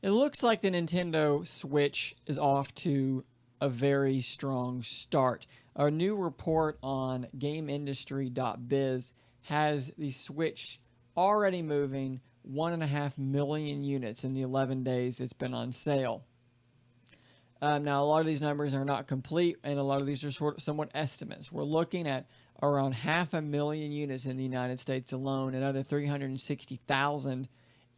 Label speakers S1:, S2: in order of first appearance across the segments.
S1: It looks like the Nintendo Switch is off to a very strong start. A new report on GameIndustry.biz has the Switch already moving 1.5 million units in the 11 days it's been on sale. Now, a lot of these numbers are not complete, and a lot of these are somewhat estimates. We're looking at around 500,000 units in the United States alone, another 360,000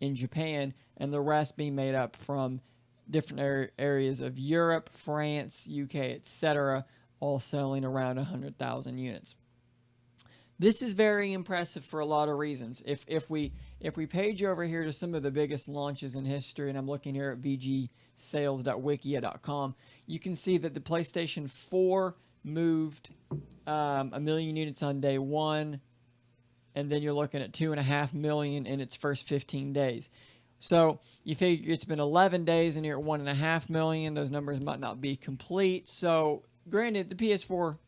S1: in Japan, and the rest being made up from different areas of Europe, France, UK, etc., all selling around 100,000 units. This is very impressive for a lot of reasons. If we page over here to some of the biggest launches in history, and I'm looking here at vgsales.wikia.com, you can see that the PlayStation 4 moved 1 million units on day one, and then you're looking at 2.5 million in its first 15 days. So you figure it's been 11 days and you're at 1.5 million. Those numbers might not be complete. So granted, the PS4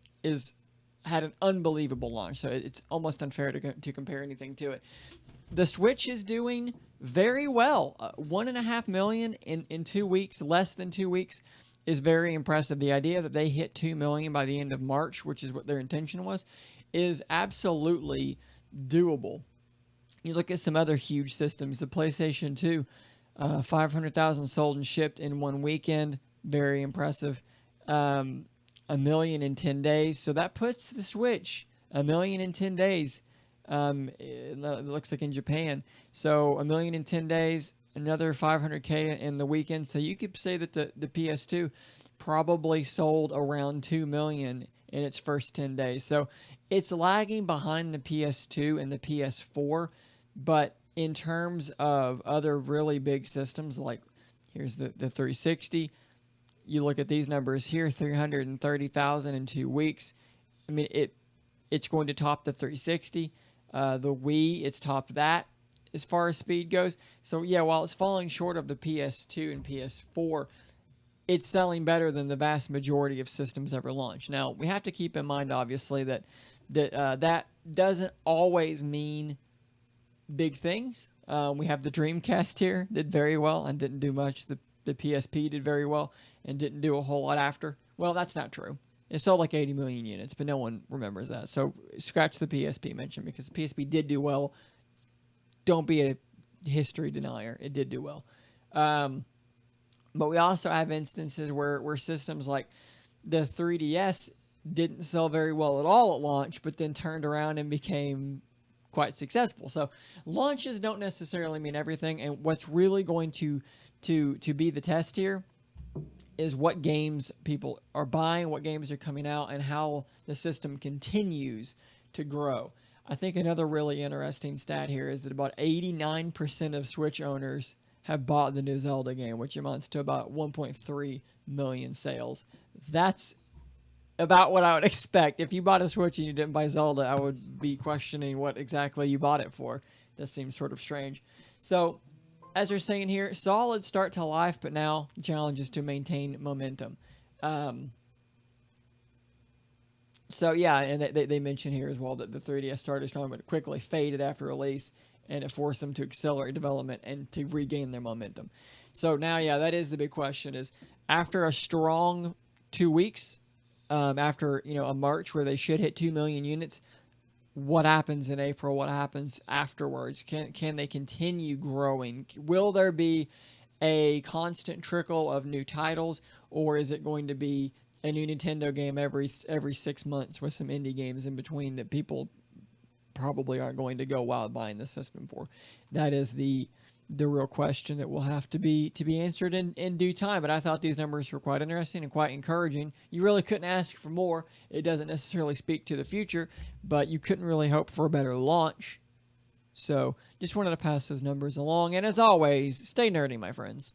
S1: had an unbelievable launch, so it's almost unfair to compare anything to it. The Switch is doing very well. 1.5 million in 2 weeks, less than 2 weeks, is very impressive. The idea that they hit 2 million by the end of March, which is what their intention was, is absolutely doable. You look at some other huge systems. The PlayStation 2, 500,000 sold and shipped in one weekend. Very impressive. 1 million in 10 days. So that puts the Switch 1 million in 10 days. It looks like in Japan. So 1 million in 10 days, another 500K in the weekend. So you could say that the PS2 probably sold around 2 million in its first 10 days. So it's lagging behind the PS2 and the PS4. But in terms of other really big systems, like here's the 360, you look at these numbers here, 330,000 in 2 weeks. I mean, it's going to top the 360. The Wii, it's topped that as far as speed goes. So yeah, while it's falling short of the PS2 and PS4, it's selling better than the vast majority of systems ever launched. Now, we have to keep in mind, obviously, that doesn't always mean big things. We have the Dreamcast here, did very well and didn't do much. The PSP did very well and didn't do a whole lot after. Well, that's not true. It sold like 80 million units, but no one remembers that. So scratch the PSP mention, because the PSP did do well. Don't be a history denier. It did do well. But we also have instances where systems like the 3DS didn't sell very well at all at launch, but then turned around and became quite successful. So launches don't necessarily mean everything, and what's really going to be the test here is what games people are buying, what games are coming out, and how the system continues to grow. I think another really interesting stat here is that about 89% of Switch owners have bought the new Zelda game, which amounts to about 1.3 million sales. That's about what I would expect. If you bought a Switch and you didn't buy Zelda, I would be questioning what exactly you bought it for. That seems sort of strange. So, as they're saying here, solid start to life, but now the challenge is to maintain momentum. So yeah, and they mention here as well that the 3DS started strong, but it quickly faded after release, and it forced them to accelerate development and to regain their momentum. So now, yeah, that is the big question: is after a strong 2 weeks, after a March where they should hit 2 million units, what happens in April? What happens afterwards? Can they continue growing? Will there be a constant trickle of new titles, or is it going to be a new Nintendo game every 6 months with some indie games in between that people probably aren't going to go wild buying the system for? That is the real question that will have to be answered in due time. But I thought these numbers were quite interesting and quite encouraging. You really couldn't ask for more. It doesn't necessarily speak to the future, but you couldn't really hope for a better launch. So just wanted to pass those numbers along. And as always, stay nerdy, my friends.